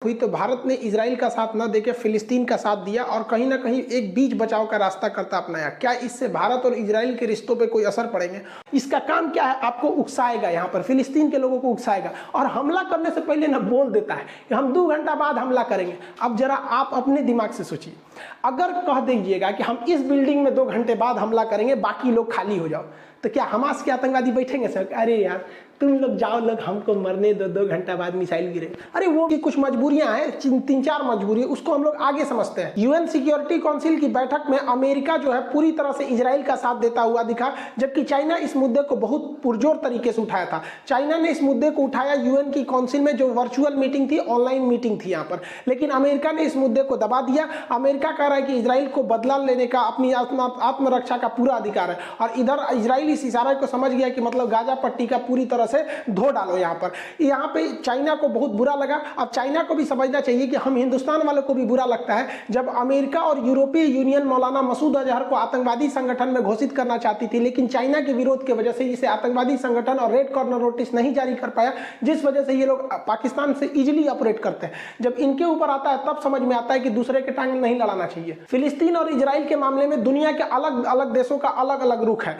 हुई तो भारत ने इजराइल का साथ न देके फिलिस्तीन का साथ दिया और कहीं ना कहीं एक बीच बचाव का रास्ता करता अपनाया। क्या इससे भारत और इजराइल के रिश्तों पे कोई असर पड़ेंगे? इसका काम क्या है, आपको उकसाएगा, यहाँ पर फिलिस्तीन के लोगों को उकसाएगा और हमला करने से पहले ना बोल देता है कि हम 2 घंटा बाद हमला करेंगे। अब जरा आप अपने दिमाग से सोचिए, अगर कह दीजिएगा कि हम इस बिल्डिंग में 2 घंटे बाद हमला करेंगे, बाकी लोग खाली हो जाओ, तो क्या हमास के आतंकवादी बैठेंगे सर? अरे यार तुम लोग जाओ, लोग हमको मरने दो, 2 घंटा बाद मिसाइल गिरे। अरे वो भी कुछ मजबूरियां हैं, 3-4 मजबूरियां, उसको हम लोग आगे समझते हैं। यूएन सिक्योरिटी काउंसिल की बैठक में अमेरिका जो है पूरी तरह से इजराइल का साथ देता हुआ दिखा, जबकि चाइना इस मुद्दे को बहुत पुरजोर तरीके से उठाया था। चाइना ने इस मुद्दे को उठाया यूएन की काउंसिल में, जो वर्चुअल मीटिंग थी, ऑनलाइन मीटिंग थी यहाँ पर, लेकिन अमेरिका ने इस मुद्दे को दबा दिया। अमेरिका कह रहा है कि इजराइल को बदला लेने का, अपनी आत्मरक्षा का पूरा अधिकार है और इधर इजराइल इस इशारे को समझ गया कि मतलब गाजा पट्टी का पूरी तरह से धो डालो। यहाँ पे चाइना को बहुत बुरा लगा। अब चाइना को भी समझना चाहिए कि हम हिंदुस्तान वालों को भी बुरा लगता है जब अमेरिका और यूरोपीय यूनियन मौलाना मसूद अजहर को आतंकवादी संगठन में घोषित करना चाहती थी, लेकिन चाइना के विरोध की वजह से इसे आतंकवादी संगठन और रेड कॉर्नर नोटिस नहीं जारी कर पाया, जिस वजह से ये लोग पाकिस्तान से इजिली ऑपरेट करते हैं। जब इनके ऊपर आता है तब समझ में आता है कि दूसरे के टांग नहीं लड़ाना चाहिए। फिलिस्तीन और इजराइल के मामले में दुनिया के अलग अलग देशों का अलग अलग रुख है।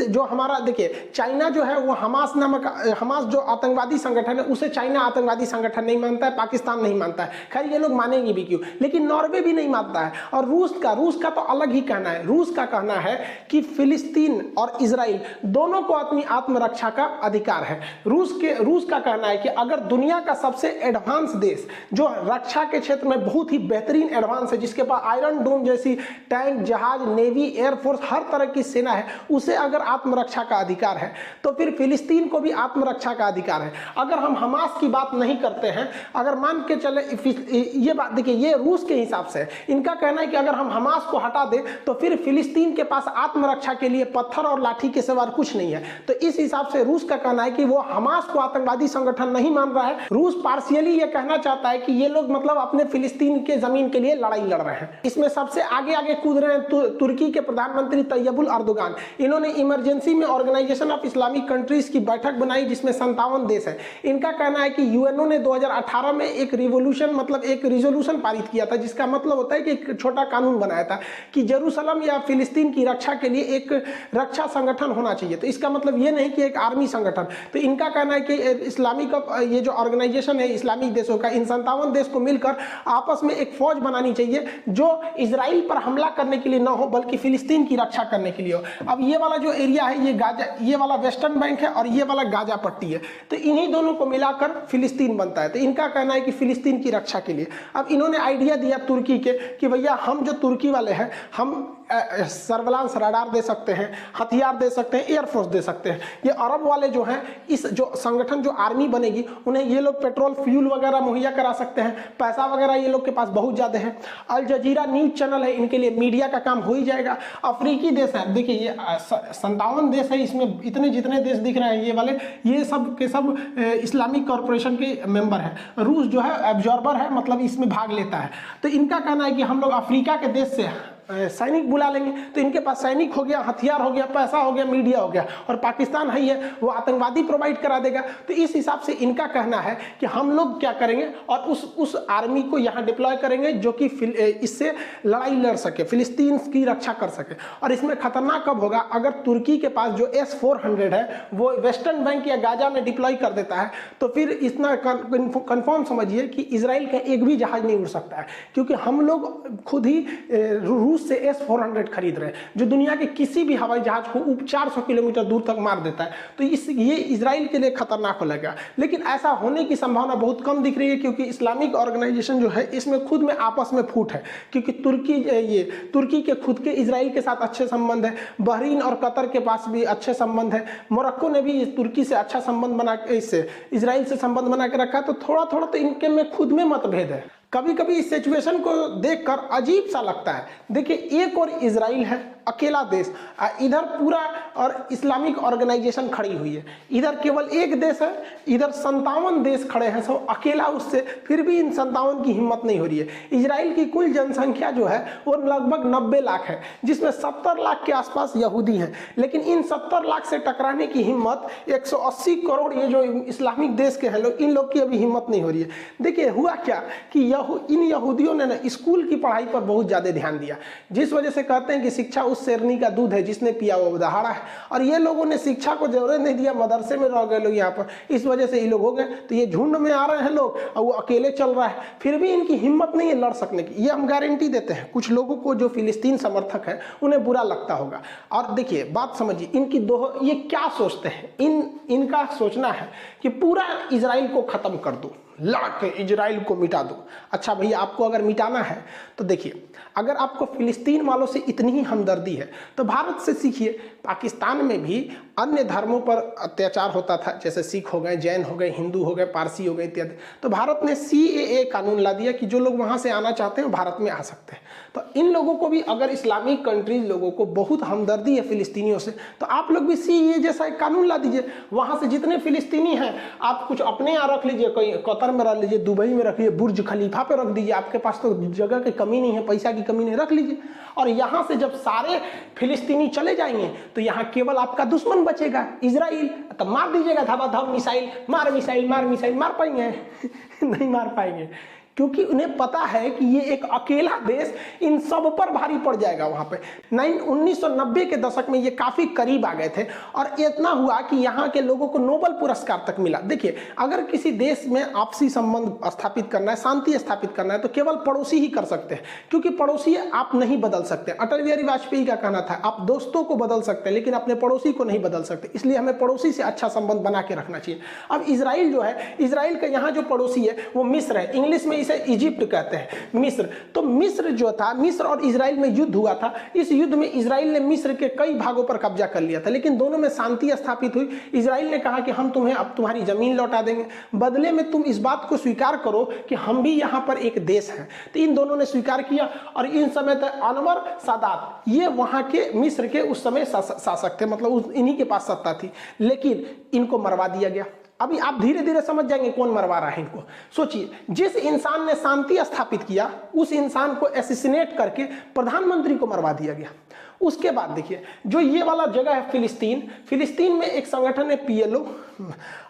जो हमारा देखिए, चाइना जो है वो हमास जो आतंकवादी संगठन है उसे चाइना आतंकवादी संगठन नहीं मानता है, पाकिस्तान नहीं मानता है। खैर ये लोग मानेंगे भी क्यों, लेकिन नॉर्वे भी नहीं मानता है। और रूस का तो अलग ही कहना है। रूस का कहना है कि फिलिस्तीन और इजराइल दोनों को अपनी आत्मरक्षा का अधिकार है। रूस का कहना है कि अगर दुनिया का सबसे एडवांस देश जो रक्षा के क्षेत्र में बहुत ही बेहतरीन एडवांस है, जिसके पास आयरन डोम जैसी टैंक, जहाज, नेवी, एयरफोर्स, हर तरह की सेना है, उसे अगर आत्मरक्षा का अधिकार है तो फिर फिलिस्तीन को भी आत्मरक्षा का अधिकार है। अगर हम हमास की बात नहीं करते हैं, अगर मान के चले, ये बात देखिए, ये रूस के हिसाब से इनका कहना है कि अगर हम हमास को हटा दें तो फिर फिलिस्तीन के पास आत्मरक्षा के लिए पत्थर और लाठी के सिवा कुछ नहीं है। तो इस हिसाब से रूस का कहना है कि वो हमास को आतंकवादी संगठन नहीं मान रहा है। रूस पार्शियली ये कहना चाहता है कि ये लोग मतलब अपने फिलिस्तीन के जमीन के लिए लड़ाई लड़ रहे हैं। इसमें सबसे आगे कूद रहे हैं तुर्की के प्रधानमंत्री तैयबुल अर्दोगान। इन्होंने इमरजेंसी में ऑर्गेनाइजेशन ऑफ इस्लामिक कंट्रीज की बैठक बनाई जिसमें 57 देश है। इनका कहना है कि यूएनओ ने 2018 में एक रिजोल्यूशन पारित किया था, जिसका मतलब होता है कि एक छोटा कानून बनाया था कि जेरूसलम या फिलिस्तीन की रक्षा के लिए एक रक्षा संगठन होना चाहिए। तो इसका मतलब ये नहीं कि एक आर्मी संगठन। तो इनका कहना है कि इस्लामिक ये जो ऑर्गेनाइजेशन है इस्लामिक देशों का, इन 57 देश को मिलकर आपस में एक फौज बनानी चाहिए जो इजराइल पर हमला करने के लिए न हो बल्कि फिलिस्तीन की रक्षा करने के लिए हो। अब ये वाला जो एरिया है ये वाला वेस्टर्न बैंक है और ये वाला गाजा पट्टी है, तो इन्हीं दोनों को मिलाकर फिलिस्तीन बनता है। तो इनका कहना है कि फिलिस्तीन की रक्षा के लिए अब इन्होंने आइडिया दिया तुर्की के कि भैया हम जो तुर्की वाले हैं, हम सर्विलांस रडार दे सकते हैं, हथियार दे सकते हैं, एयरफोर्स दे सकते हैं। ये अरब वाले जो हैं, इस जो संगठन जो आर्मी बनेगी उन्हें ये लोग पेट्रोल फ्यूल वगैरह मुहैया करा सकते हैं, पैसा वगैरह ये लोग के पास बहुत ज़्यादा है। अल जजीरा न्यूज़ चैनल है, इनके लिए मीडिया का काम हो ही जाएगा। अफ्रीकी देश है, देखिए ये 57 देश है, इसमें इतने जितने देश दिख रहे हैं ये वाले, ये सब के सब इस्लामिक कॉरपोरेशन के मेंबर हैं। रूस जो है एब्जॉर्बर है, मतलब इसमें भाग लेता है। तो इनका कहना है कि हम लोग अफ्रीका के देश से सैनिक बुला लेंगे, तो इनके पास सैनिक हो गया, हथियार हो गया, पैसा हो गया, मीडिया हो गया, और पाकिस्तान है वो आतंकवादी प्रोवाइड करा देगा। तो इस हिसाब से इनका कहना है कि हम लोग क्या करेंगे और उस आर्मी को यहाँ डिप्लॉय करेंगे जो कि इससे लड़ाई लड़ सके, फिलिस्तीन की रक्षा कर सके। और इसमें खतरनाक कब होगा, अगर तुर्की के पास जो S-400 है वो वेस्टर्न बैंक या गाजा में डिप्लॉय कर देता है तो फिर इतना कन्फर्म समझिए कि इजराइल का एक भी जहाज नहीं उड़ सकता है, क्योंकि हम लोग खुद ही रूस से S-400 खरीद रहे हैं जो दुनिया के किसी भी हवाई जहाज को 400 किलोमीटर दूर तक मार देता है। तो ये इजराइल के लिए खतरनाक हो लगा, लेकिन ऐसा होने की संभावना बहुत कम दिख रही है, क्योंकि इस्लामिक ऑर्गेनाइजेशन जो है इसमें खुद में आपस में फूट है, क्योंकि तुर्की के खुद के इजराइल के साथ अच्छे संबंध है, बहरीन और कतर के पास भी अच्छे संबंध है, मोरक्को ने भी तुर्की से अच्छा संबंध बना के इजराइल से संबंध बना के रखा। तो थोड़ा थोड़ा तो इनके में खुद में मतभेद है। कभी कभी इस सिचुएशन को देखकर अजीब सा लगता है। देखिए, एक और इजराइल है अकेला देश, इधर पूरा और इस्लामिक ऑर्गेनाइजेशन खड़ी हुई है, इधर केवल एक देश है, इधर 57 देश खड़े हैं, सब अकेला उससे, फिर भी इन 57 की हिम्मत नहीं हो रही है। इजराइल की कुल जनसंख्या जो है वो लगभग 90 लाख है, जिसमें 70 लाख के आसपास यहूदी हैं, लेकिन इन 70 लाख से टकराने की हिम्मत 180 करोड़ ये जो इस्लामिक देश के हैं लोग, इन लोग की अभी हिम्मत नहीं हो रही है। देखिए हुआ क्या कि इन यहूदियों ने ना स्कूल की पढ़ाई पर बहुत ज़्यादा ध्यान दिया, जिस वजह से कहते हैं कि शिक्षा उस शेरनी का दूध है जिसने पिया वो दहाड़ा है, और ये लोगों ने शिक्षा को जरूरत नहीं दिया, मदरसे में रह गए लोग यहाँ पर, इस वजह से ये लोग हो गए। तो ये झुंड में आ रहे हैं लोग और वो अकेले चल रहा है, फिर भी इनकी हिम्मत नहीं है लड़ सकने की, ये हम गारंटी देते हैं। कुछ लोगों को जो फिलिस्तीन समर्थक है उन्हें बुरा लगता होगा, और देखिए बात समझिए, इनकी ये क्या सोचते हैं, इनका सोचना है कि पूरा इजराइल को खत्म कर दो, लड़ के इजराइल को मिटा दो। अच्छा भैया, आपको अगर मिटाना है तो देखिए, अगर आपको फिलिस्तीन वालों से इतनी ही हमदर्दी है तो भारत से सीखिए। पाकिस्तान में भी अन्य धर्मों पर अत्याचार होता था, जैसे सिख हो गए, जैन हो गए, हिंदू हो गए, पारसी हो गए इत्यादि, तो भारत ने CAA कानून ला दिया कि जो लोग वहाँ से आना चाहते हैं वो भारत में आ सकते हैं। तो इन लोगों को भी, अगर इस्लामिक कंट्रीज लोगों को बहुत हमदर्दी है फिलिस्तीनियों से, तो आप लोग भी CAA जैसा एक कानून ला दीजिए। वहाँ से जितने फिलिस्तीनी हैं आप कुछ अपने यहाँ रख लीजिए, कहीं कतर में रख लीजिए, दुबई में रख लीजिए, बुर्ज खलीफा पे रख दीजिए, आपके पास तो जगह की कमी नहीं है, पैसा की कमी नहीं, रख लीजिए। और यहाँ से जब सारे फिलिस्तीनी चले जाएंगे तो यहाँ केवल आपका दुश्मन बचेगा, इजराइल। तब मार दीजिएगा धमाधम मिसाइल, मार मिसाइल, मार मिसाइल, मार पाएंगे? नहीं मार पाएंगे, क्योंकि उन्हें पता है कि ये एक अकेला देश इन सब पर भारी पड़ जाएगा। वहाँ पे 1990 के दशक में ये काफ़ी करीब आ गए थे, और इतना हुआ कि यहाँ के लोगों को नोबेल पुरस्कार तक मिला। देखिए, अगर किसी देश में आपसी संबंध स्थापित करना है, शांति स्थापित करना है, तो केवल पड़ोसी ही कर सकते हैं, क्योंकि पड़ोसी आप नहीं बदल सकते। अटल बिहारी वाजपेयी का कहना था, आप दोस्तों को बदल सकते हैं लेकिन अपने पड़ोसी को नहीं बदल सकते, इसलिए हमें पड़ोसी से अच्छा संबंध बना के रखना चाहिए। अब इजराइल जो है, इजराइल का यहाँ जो पड़ोसी है वो मिस्र है, इंग्लिश में इसे इजिप्ट कहते हैं, मिस्र। तो मिस्र जो था, मिस्र और इजराइल में युद्ध हुआ था, इस युद्ध में इजराइल ने मिस्र के कई भागों पर कब्जा कर लिया था, लेकिन दोनों में शांति स्थापित हुई। इजराइल ने कहा कि हम तुम्हें अब तुम्हारी जमीन लौटा देंगे, बदले में तुम इस बात को स्वीकार करो कि हम भी यहाँ पर एक देश हैं। तो इन दोनों ने स्वीकार किया, और इन समय तक अनवर सादात ये वहाँ के मिस्र के उस समय शासक थे, मतलब इन्हीं के पास सत्ता थी, लेकिन इनको मरवा दिया गया। अभी आप धीरे धीरे समझ जाएंगे कौन मरवा रहा है इनको। सोचिए, जिस इंसान ने शांति स्थापित किया उस इंसान को एसिसिनेट करके प्रधानमंत्री को मरवा दिया गया। उसके बाद देखिए, जो ये वाला जगह है फिलिस्तीन, फिलिस्तीन में एक संगठन है PLO।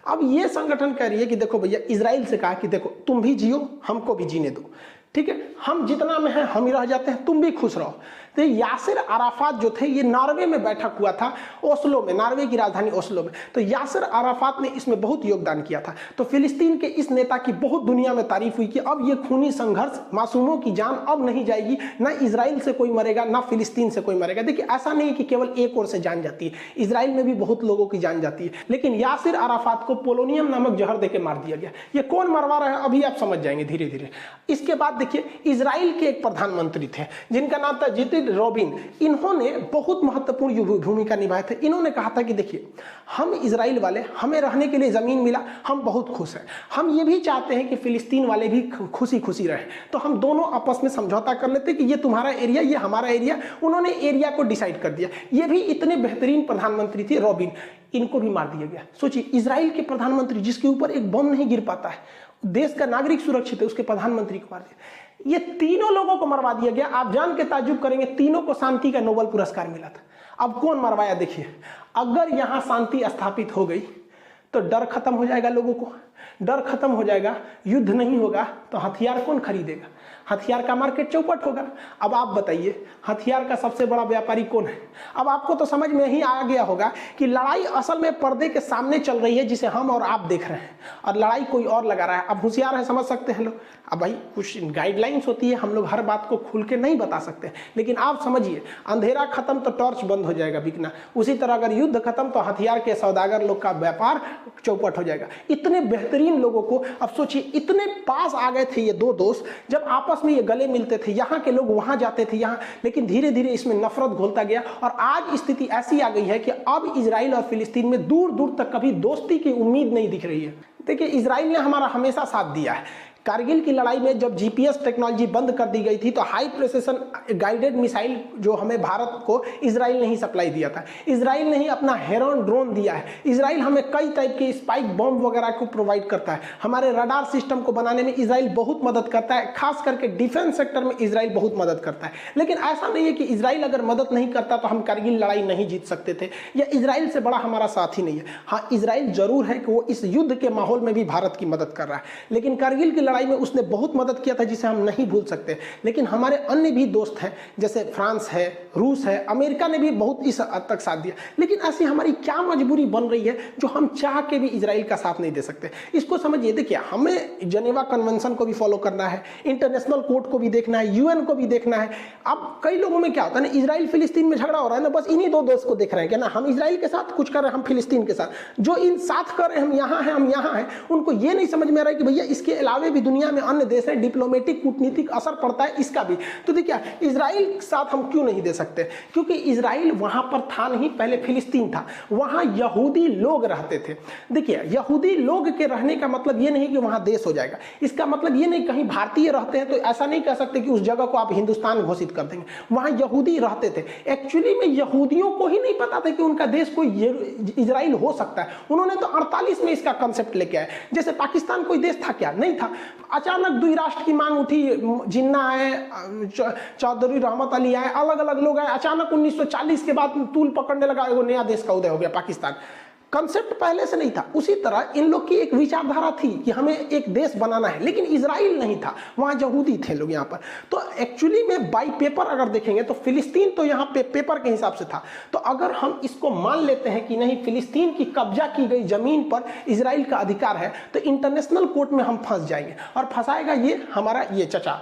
अब ये संगठन कह रही है कि देखो भैया, इजराइल से कहा कि देखो तुम भी जियो, हमको भी जीने दो, ठीक है, हम जितना में है हम ही रह जाते हैं, तुम भी खुश रहो। तो यासिर अराफात जो थे, ये नॉर्वे में बैठक हुआ था, ओस्लो में, नॉर्वे की राजधानी ओस्लो में। तो यासिर अराफात ने इसमें बहुत योगदान किया था। तो फिलिस्तीन के इस नेता की बहुत दुनिया में तारीफ हुई कि अब ये खूनी संघर्ष, मासूमों की जान अब नहीं जाएगी, ना इजराइल से कोई मरेगा ना फिलिस्तीन से कोई मरेगा। देखिए, ऐसा नहीं है कि केवल एक ओर से जान जाती है, इजराइल में भी बहुत लोगों की जान जाती है, लेकिन यासिर अराफात को पोलोनियम नामक जहर देकर मार दिया गया। ये कौन मरवा रहा है अभी आप समझ जाएंगे धीरे धीरे। इसके बाद देखिए, इजराइल के एक प्रधानमंत्री थे जिनका नाम था जितिन रोबिन। इन्होंने बहुत महत्वपूर्ण भूमिका निभाई थी। इन्होंने कहा था कि देखिए, हम इजराइल वाले, हमें रहने के लिए जमीन मिला, हम बहुत खुश हैं, हम ये भी चाहते हैं कि फिलिस्तीन वाले भी खुशी खुशी रहे, तो हम दोनों आपस में समझौता कर लेते कि ये तुम्हारा एरिया, ये हमारा एरिया। उन्होंने एरिया को डिसाइड कर दिया। ये भी इतने बेहतरीन प्रधानमंत्री थे रोबिन, इनको भी मार दिया गया। सोचिए, इजराइल के प्रधानमंत्री जिसके ऊपर एक बम नहीं गिर पाता है, देश का नागरिक सुरक्षित है, उसके प्रधानमंत्री को मार दिया। ये तीनों लोगों को मरवा दिया गया। आप जान के ताज्जुब करेंगे, तीनों को शांति का नोबेल पुरस्कार मिला था। अब कौन मरवाया? देखिए, अगर यहां शांति स्थापित हो गई तो डर खत्म हो जाएगा, लोगों को डर खत्म हो जाएगा, युद्ध नहीं होगा तो हथियार कौन खरीदेगा? हथियार का मार्केट चौपट होगा। अब आप बताइए, हथियार का सबसे बड़ा व्यापारी कौन है? अब आपको तो समझ में ही आ गया होगा कि लड़ाई असल में पर्दे के सामने चल रही है, जिसे हम और आप देख रहे हैं, और लड़ाई कोई और लगा रहा है। अब होशियार है, समझ सकते हैं लोग। अब भाई कुछ गाइडलाइंस होती है, हम लोग हर बात को खुल के नहीं बता सकते, लेकिन आप समझिए, अंधेरा खत्म तो टॉर्च बंद हो जाएगा बिकना। उसी तरह अगर युद्ध खत्म तो हथियार के सौदागर लोग का व्यापार चौपट हो जाएगा। इतने बेहतरीन लोगों को, अब सोचिए, इतने पास आ गए थे ये दो दोस्त, जब आपस में ये गले मिलते थे, यहाँ के लोग वहां जाते थे यहाँ, लेकिन धीरे धीरे इसमें नफरत घुलता गया, और आज स्थिति ऐसी आ गई है कि अब इजराइल और फिलिस्तीन में दूर दूर तक कभी दोस्ती की उम्मीद नहीं दिख रही है। देखिए, इजराइल ने हमारा हमेशा साथ दिया है, कारगिल की लड़ाई में जब जीपीएस टेक्नोलॉजी बंद कर दी गई थी तो हाई प्रेसिशन गाइडेड मिसाइल जो हमें भारत को इजराइल ने ही सप्लाई दिया था, इजराइल ने ही अपना हेरॉन ड्रोन दिया है, इजराइल हमें कई टाइप के स्पाइक बॉम्ब वगैरह को प्रोवाइड करता है, हमारे रडार सिस्टम को बनाने में इजराइल बहुत मदद करता है, खास करके डिफेंस सेक्टर में इजराइल बहुत मदद करता है। लेकिन ऐसा नहीं है कि इजराइल अगर मदद नहीं करता तो हम कारगिल लड़ाई नहीं जीत सकते थे, या इजराइल से बड़ा हमारा साथी नहीं है। हाँ, इजराइल जरूर है कि वो इस युद्ध के माहौल में भी भारत की मदद कर रहा है, लेकिन कारगिल की लड़ाई में उसने बहुत मदद किया था जिसे हम नहीं भूल सकते। लेकिन हमारे अन्य भी दोस्त हैं, जैसे फ्रांस है, रूस है, अमेरिका ने भी बहुत इस हद तक साथ दिया। लेकिन ऐसी हमारी क्या मजबूरी बन रही है जो हम चाह के भी इजराइल का साथ नहीं दे सकते? इसको समझिए। देखिए, हमें जेनेवा कन्वेंशन को भी फॉलो करना है, इंटरनेशनल कोर्ट को भी देखना है, यूएन को भी देखना है। अब कई लोगों में क्या होता है ना, इजराइल फिलिस्तीन में झगड़ा हो रहा है ना, बस इन्हीं दो दोस्त को देख रहे हैं कि ना हम इजराइल के साथ कुछ कर रहे हैं, हम फिलिस्तीन के साथ। जो इन साथ कर रहे हैं, हम यहाँ हैं, हम यहाँ हैं, उनको ये नहीं समझ में आ रहा है कि भैया इसके अलावे भी दुनिया में अन्य देश हैं, डिप्लोमेटिक कूटनीतिक असर पड़ता है इसका भी। तो देखिए, इजराइल के साथ हम क्यों नहीं दे सकते? क्योंकि इजराइल वहां पर था नहीं, पहले फिलिस्तीन था, वहां यहूदी लोग रहते थे। देखिए, यहूदी लोग के रहने का मतलब ये नहीं कि वहां देश हो जाएगा। इसका मतलब ये नहीं कहीं भारतीय रहते हैं तो ऐसा नहीं कह सकते कि उस जगह को आप हिंदुस्तान घोषित कर देंगे। वहां यहूदी रहते थे। एक्चुअली में यहूदियों को ही नहीं पता था कि उनका देश कोई इजराइल हो सकता है। उन्होंने तो 48 में इसका कंसेप्ट लेके आए। जैसे पाकिस्तान कोई देश था क्या? नहीं था। अचानक द्विराष्ट्र की मांग उठी, जिन्ना आए, चौधरी रहमत अली आए, अलग अलग लोग आए, अचानक 1940 के बाद तूल पकड़ने लगा, वो नया देश का उदय हो गया पाकिस्तान। कंसेप्ट पहले से नहीं था। उसी तरह इन लोग की एक विचारधारा थी कि हमें एक देश बनाना है, लेकिन इजराइल नहीं था, वहां यहूदी थे लोग यहाँ पर। तो एक्चुअली में बाई पेपर अगर देखेंगे तो फिलिस्तीन तो यहाँ पे पेपर के हिसाब से था। तो अगर हम इसको मान लेते हैं कि नहीं, फिलिस्तीन की कब्जा की गई जमीन पर इजराइल का अधिकार है, तो इंटरनेशनल कोर्ट में हम फंस जाएंगे। और फंसाएगा ये हमारा ये चचा,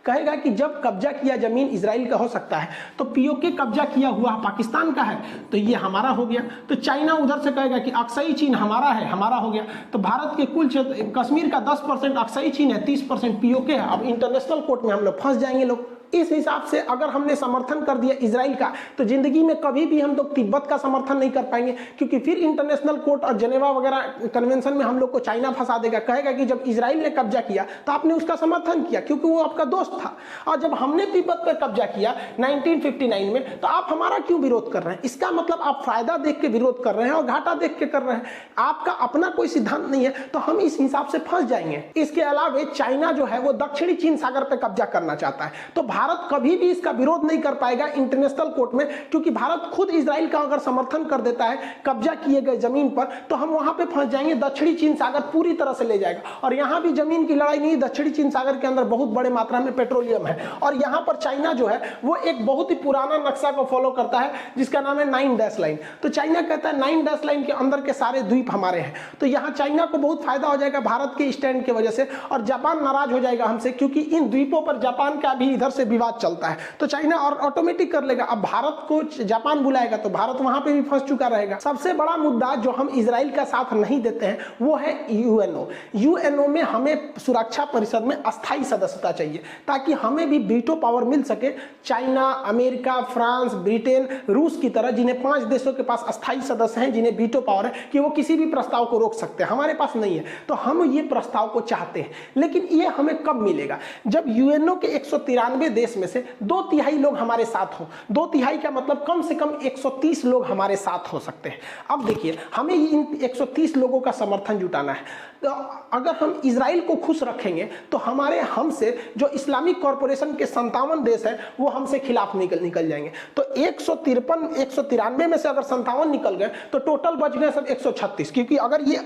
कहेगा कि जब कब्जा किया जमीन इजराइल का हो सकता है तो पीओके कब्जा किया हुआ पाकिस्तान का है तो ये हमारा हो गया। तो चाइना उधर से कहेगा कि अक्साई चीन हमारा है, हमारा हो गया। तो भारत के कुल क्षेत्र कश्मीर का 10% अक्साई चीन है, 30% पीओके है। अब इंटरनेशनल कोर्ट में हम लोग फंस जाएंगे लोग। इस हिसाब से अगर हमने समर्थन कर दिया इजराइल का, तो जिंदगी में कभी भी हम लोग तिब्बत का समर्थन नहीं कर पाएंगे, क्योंकि फिर इंटरनेशनल कोर्ट और जेनेवा वगैरह कन्वेंशन में हम लोग को चाइना फंसा देगा। कहेगा कि जब इजराइल ने कब्जा किया तो आपने उसका समर्थन किया क्योंकि वो आपका दोस्त था, और जब हमने तिब्बत पर कब्जा किया 1959 में तो आप हमारा क्यों विरोध कर रहे हैं? इसका मतलब आप फायदा देख के विरोध कर रहे हैं और घाटा देख के कर रहे हैं। आपका अपना कोई सिद्धांत नहीं है, तो हम इस हिसाब से फंस जाएंगे। इसके अलावा चाइना जो है वो दक्षिणी चीन सागर पर कब्जा करना चाहता है, तो भारत कभी भी इसका विरोध नहीं कर पाएगा इंटरनेशनल कोर्ट में, क्योंकि भारत खुद इजराइल का अगर समर्थन कर देता है कब्जा किए गए जमीन पर, तो हम वहां पे फंस जाएंगे। दक्षिणी चीन सागर पूरी तरह से ले जाएगा, और यहां भी जमीन की लड़ाई नहीं, दक्षिणी चीन सागर के अंदर बहुत बड़े मात्रा में पेट्रोलियम है, और यहां पर चाइना जो है वो एक बहुत ही पुराना नक्शा को फॉलो करता है जिसका नाम है 9 डैश लाइन। तो चाइना कहता है 9 डैश लाइन के अंदर के सारे द्वीप हमारे हैं। तो यहां चाइना को बहुत फायदा हो जाएगा भारत के स्टैंड की वजह से, और जापान नाराज हो जाएगा हमसे, क्योंकि इन द्वीपों पर जापान का भी इधर से विवाद चलता है। तो चाइना और ऑटोमेटिक कर लेगा। अब भारत को जापान बुलाएगा तो भारत वहां पे भी फंस चुका रहेगा। सबसे बड़ा मुद्दा जो हम इजराइल का साथ नहीं देते हैं वो है यूएनओ। यूएनओ में हमें सुरक्षा परिषद में अस्थायी सदस्यता चाहिए, ताकि हमें भी वीटो पावर मिल सके। चाइना, अमेरिका, फ्रांस, ब्रिटेन, रूस की तरह जिन्हें 5 देशों के पास अस्थायी सदस्य हैं, जिन्हें वीटो पावर है कि वो किसी भी प्रस्ताव को रोक सकते हैं, हमारे पास नहीं है। तो हम ये प्रस्ताव को चाहते हैं, लेकिन ये हमें कब मिलेगा? जब यूएनओ के 193 देश में से 2/3 लोग हमारे साथ हो। 2/3 का मतलब कम से कम 130 लोग हमारे साथ हो सकते हैं। अब देखिए, हमें इन 130 लोगों का समर्थन जुटाना है। तो अगर हम इजराइल को खुश रखेंगे तो हमसे जो इस्लामिक कॉरपोरेशन के 57 देश हैं वो हमसे खिलाफ निकल जाएंगे। तो 193 में से अगर 57 निकल गए तो टोटल बच गए सब 136, क्योंकि अगर ये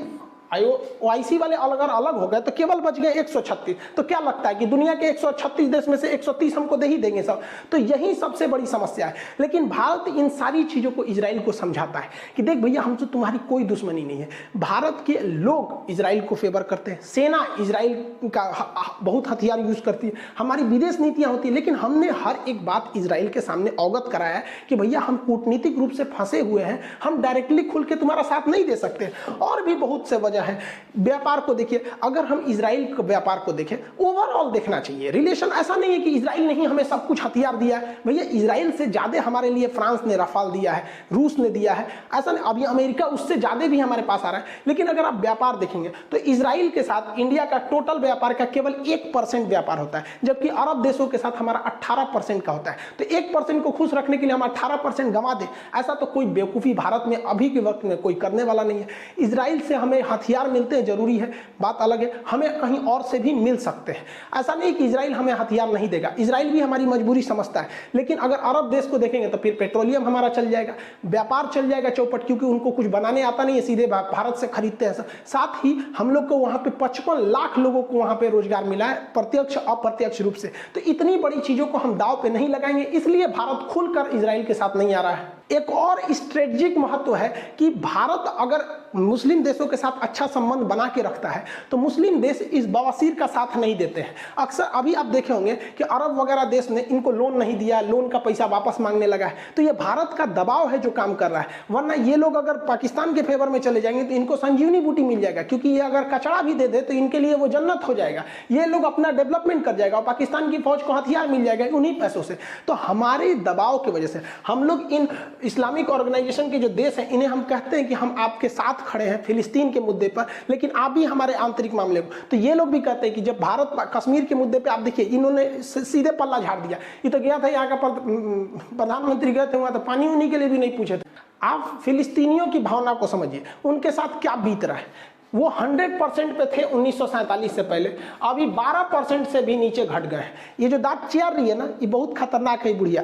OIC वाले अगर अलग हो गए तो केवल बच गए 136। तो क्या लगता है कि दुनिया के 136 देश में से 130 हमको दे ही देंगे सब? तो यही सबसे बड़ी समस्या है। लेकिन भारत इन सारी चीजों को इजराइल को समझाता है कि देख भैया, हमसे तुम्हारी कोई दुश्मनी नहीं है। भारत के लोग इजराइल को फेवर करते हैं, सेना इजराइल का बहुत हथियार यूज करती है, हमारी विदेश नीतियां होती है, लेकिन हमने हर एक बात इजराइल के सामने अवगत कराया है कि भैया हम कूटनीतिक रूप से फंसे हुए हैं, हम डायरेक्टली खुल के तुम्हारा साथ नहीं दे सकते। और भी बहुत से वजह है। व्यापार को देखिए, अगर हम इजराइल के व्यापार को देखें, ओवरऑल देखना चाहिए रिलेशन। ऐसा नहीं है कि इजराइल ने ही हमें सब कुछ हथियार दिया है, भैया इजराइल से ज्यादा हमारे लिए फ्रांस ने रफाल दिया है, रूस ने दिया है, ऐसा नहीं। अभी अमेरिका उससे ज्यादा भी हमारे पास आ रहा है। लेकिन अगर आप व्यापार देखेंगे तो इजराइल के साथ इंडिया का टोटल व्यापार का केवल 1% व्यापार होता है, जबकि अरब देशों के साथ हमारा 18% का होता है। तो 1% को खुश रखने के लिए हम 18% गंवा दें, ऐसा तो कोई बेवकूफ़ी भारत में अभी के वक्त में कोई करने वाला नहीं है। इजराइल से हमें हथियार मिलते हैं, जरूरी है, बात अलग है, हमें कहीं और से भी मिल सकते हैं। ऐसा नहीं कि इजराइल हमें हथियार नहीं देगा, इजराइल भी हमारी मजबूरी समझता है। लेकिन अगर अरब देश को देखेंगे तो फिर पेट्रोलियम हमारा चल जाएगा, व्यापार चल जाएगा चौपट, क्योंकि उनको कुछ बनाने आता नहीं है, सीधे भारत से खरीदते हैं। साथ ही हम लोग को वहां पे 55 लाख लोगों को वहां पे रोजगार मिला है, प्रत्यक्ष अप्रत्यक्ष रूप से। तो इतनी बड़ी चीजों को हम दांव पे नहीं लगाएंगे, इसलिए भारत खुलकर इजराइल के साथ नहीं आ रहा है। एक और स्ट्रेटेजिक महत्व है कि भारत अगर मुस्लिम देशों के साथ अच्छा संबंध बना के रखता है तो मुस्लिम देश इस बवासीर का साथ नहीं देते हैं। अक्सर अभी आप देखे होंगे कि अरब वगैरह देश ने इनको लोन नहीं दिया, लोन का पैसा वापस मांगने लगा है। तो ये भारत का दबाव है जो काम कर रहा है, वरना ये लोग अगर पाकिस्तान के फेवर में चले जाएंगे तो इनको संजीवनी बूटी मिल जाएगा, क्योंकि ये अगर कचड़ा भी दे दे तो इनके लिए वो जन्नत हो जाएगा। ये लोग अपना डेवलपमेंट कर जाएगा और पाकिस्तान की फौज को हथियार मिल जाएगा उन्हीं पैसों से। तो हमारे दबाव की वजह से हम लोग इन इस्लामिक ऑर्गेनाइजेशन के जो देश हैं इन्हें हम कहते हैं कि हम आपके साथ खड़े हैं फिलिस्तीन के मुद्दे पर, लेकिन आप भी हमारे आंतरिक मामले को। तो ये लोग भी कहते हैं कि जब भारत कश्मीर के मुद्दे पे आप देखिए इन्होंने सीधे पल्ला झाड़ दिया। ये तो गया था यहाँ का प्रधानमंत्री गए थे वहाँ तो पानी उन्हीं के लिए भी नहीं पूछे थे। आप फिलिस्तीनियों की भावना को समझिए, उनके साथ क्या बीत रहा है। वो 100% पे थे 1947 से पहले, अभी 12% से भी नीचे घट गए हैं। ये जो दांत चियार रही है ना, ये बहुत खतरनाक है बुढ़िया।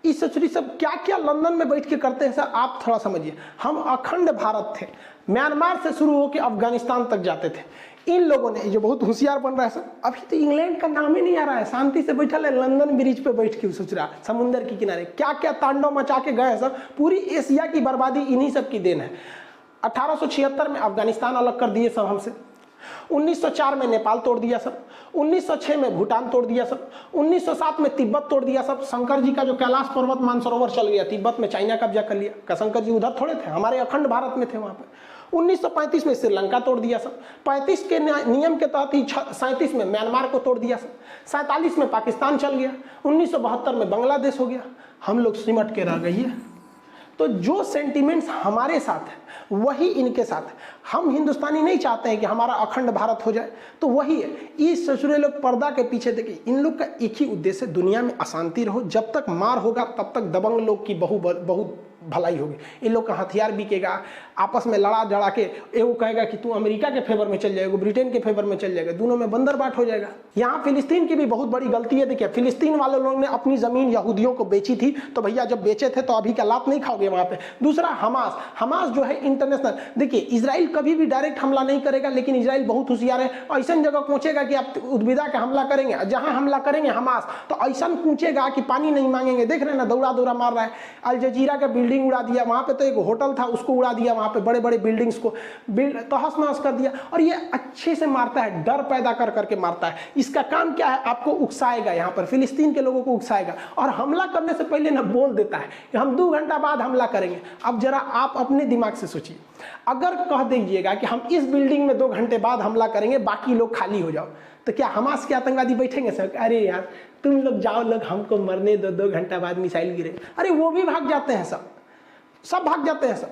इस ससुरी सब क्या क्या लंदन में बैठ के करते हैं सर, आप थोड़ा समझिए। हम अखंड भारत थे, म्यांमार से शुरू होकर अफगानिस्तान तक जाते थे। इन लोगों ने जो बहुत होशियार बन रहा है सर, अभी तो इंग्लैंड का नाम ही नहीं आ रहा है, शांति से बैठा है लंदन ब्रिज पे बैठ के सोच रहा समुंदर के किनारे, क्या क्या तांडव मचा के गए सर। पूरी एशिया की बर्बादी इन्हीं सब की देन है। 1876 में अफगानिस्तान अलग कर दिए सब हमसे, 1904 में नेपाल तोड़ दिया सब, 1906 में भूटान तोड़ दिया सब, 1907 में तिब्बत तोड़ दिया सब। शंकर जी का जो कैलाश पर्वत मानसरोवर चल गया तिब्बत में, चाइना कब्जा कर लिया। का शंकर जी उधर थोड़े थे, हमारे अखंड भारत में थे वहां पे। 1935 में श्रीलंका तोड़ दिया सब, 35 के नियम के तहत ही 37 में म्यांमार को तोड़ दिया सब, 47 में पाकिस्तान चल गया, 1972 में बांग्लादेश हो गया। हम लोग सिमट के रह गए। तो जो सेंटिमेंट्स हमारे साथ है वही इनके साथ है। हम हिंदुस्तानी नहीं चाहते हैं कि हमारा अखंड भारत हो जाए, तो वही है। इस ससुरे लोग पर्दा के पीछे देखिए, इन लोग का एक ही उद्देश्य है, दुनिया में अशांति रहो। जब तक मार होगा तब तक दबंग लोग की बहुत भलाई होगी। इन लोग का हथियार बिकेगा, आपस में लड़ा जड़ा के एगो कहेगा कि तू अमेरिका के फेवर में चल जाएगा, ब्रिटेन के फेवर में चल जाएगा, दोनों में बंदर बाट हो जाएगा। यहाँ फिलिस्तीन की भी बहुत बड़ी गलती है। देखिए फिलिस्तीन वाले लोगों ने अपनी जमीन यहूदियों को बेची थी, तो भैया जब बेचे थे तो अभी का लात नहीं खाओगे वहां पे। दूसरा हमास जो है इंटरनेशनल, देखिए इजराइल कभी भी डायरेक्ट हमला नहीं करेगा, लेकिन इजराइल बहुत होशियार है, ऐसा जगह पहुंचेगा कि आप उद्विदा का हमला करेंगे, जहां हमला करेंगे हमास तो ऐसा पहुंचेगा कि पानी नहीं मांगेंगे। देख रहे हैं ना, दौड़ा मार रहा है। अल जजीरा का बिल्डिंग उड़ा दिया, वहां पे तो एक होटल था उसको उड़ा दिया, वहां पे बड़े बड़े बिल्डिंग्स को तहस नहस कर दिया। और ये अच्छे से मारता है, डर पैदा कर करके मारता है। इसका काम क्या है, आपको उकसाएगा, यहाँ पर फिलिस्तीन के लोगों को उकसाएगा और हमला करने से पहले ना बोल देता है कि हम 2 घंटा बाद हमला करेंगे। अब जरा आप अपने दिमाग से सोचिए, अगर कह दीजिएगा कि हम इस बिल्डिंग में 2 घंटे बाद हमला करेंगे, बाकी लोग खाली हो जाओ, तो क्या हमास के आतंकवादी बैठेंगे सर? अरे यार तुम लोग जाओ, लोग हमको मरने दो, 2 घंटा बाद मिसाइल गिरे। अरे वो भी भाग जाते हैं, सब भाग जाते हैं सब।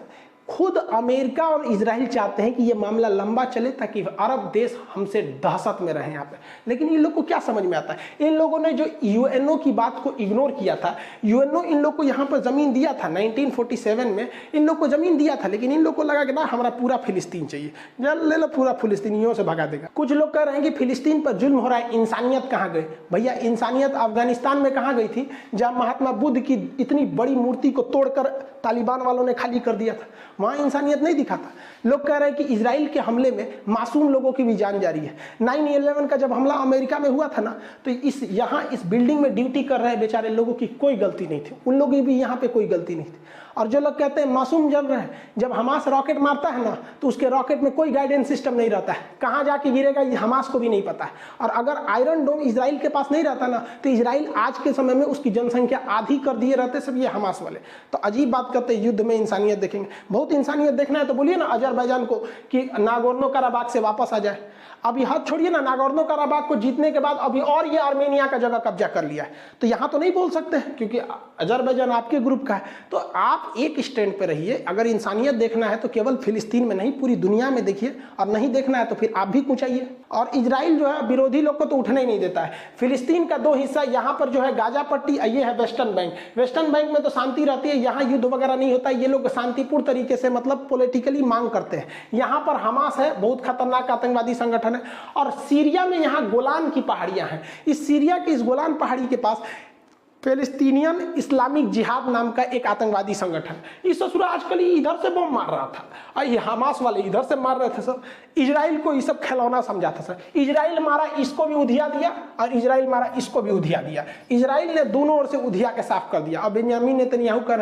खुद अमेरिका और इजराइल चाहते हैं कि ये मामला लंबा चले ताकि अरब देश हमसे दहशत में रहे यहाँ पे। लेकिन इन लोग को क्या समझ में आता है? इन लोगों ने जो यूएनओ की बात को इग्नोर किया था। यूएनओ इन लोग को यहाँ पर जमीन दिया था 1947 में, इन लोग को जमीन दिया था, लेकिन इन लोग को लगा कि ना हमारा पूरा फिलिस्तीन चाहिए, ले लो पूरा फिलिस्तीनियों से भगा देगा। कुछ लोग कह रहे हैं कि फिलिस्तीन पर जुल्म हो रहा है, इंसानियत कहाँ गई? भैया इंसानियत अफगानिस्तान में कहाँ गई थी, जहाँ महात्मा बुद्ध की इतनी बड़ी मूर्ति को तोड़कर तालिबान वालों ने खाली कर दिया था, वहां इंसानियत नहीं दिखाता। लोग कह रहे हैं कि इजराइल के हमले में मासूम लोगों की भी जान जा रही है। 9/11 का जब हमला अमेरिका में हुआ था ना, तो इस बिल्डिंग में ड्यूटी कर रहे बेचारे लोगों की कोई गलती नहीं थी, उन लोगों की भी यहाँ पे कोई गलती नहीं थी। और जो लोग कहते हैं मासूम जल रहे हैं, जब हमास रॉकेट मारता है ना, तो उसके रॉकेट में कोई गाइडेंस सिस्टम नहीं रहता है, कहाँ जाके गिरेगा ये हमास को भी नहीं पता है। और अगर आयरन डोम इजराइल के पास नहीं रहता ना, तो इजराइल आज के समय में उसकी जनसंख्या आधी कर दिए रहते सब ये हमास वाले। तो अजीब बात करते युद्ध में इंसानियत देखेंगे। बहुत इंसानियत देखना है तो बोलिए ना अजरबैजान को कि नागोर्नो कराबाख से वापस आ जाए। अभी हाथ छोड़िए ना, नागोर्नो कराबाख को जीतने के बाद अभी और ये आर्मेनिया का जगह कब्जा कर लिया है, तो यहाँ तो नहीं बोल सकते हैं क्योंकि अजरबैजान आपके ग्रुप का है। तो आप एक स्टैंड पे रहिए। अगर इंसानियत देखना है तो केवल फिलिस्तीन में नहीं, पूरी दुनिया में देखिए, और नहीं देखना है तो फिर आप भी कुछ आइए। और इजराइल जो है विरोधी लोग को तो उठने ही नहीं देता है। फिलिस्तीन का 2 हिस्सा, यहाँ पर जो है गाजा पट्टी, ये है वेस्टर्न बैंक। वेस्टर्न बैंक में तो शांति रहती है, यहाँ युद्ध वगैरह नहीं होता, ये लोग शांतिपूर्ण तरीके से मतलब पॉलिटिकली मांग करते हैं। यहाँ पर हमास है, बहुत खतरनाक आतंकवादी संगठन है। और सीरिया में यहाँ गोलान की पहाड़ियां हैं। इस सीरिया की इस गोलान पहाड़ी के पास फिलिस्तीनियन इस्लामिक जिहाद नाम का एक आतंकवादी संगठन, इस ससुर आजकल इधर से बम मार रहा था और ये हमास वाले इधर से मार रहे थे सर। इजराइल को ये सब खिलौना समझा था सर। इजराइल मारा, इसको भी उधिया दिया, और इजराइल मारा, इसको भी उधिया दिया। इजराइल ने दोनों ओर से उधिया के साफ कर दिया। अब बेंजामिन नेतन्याहू कर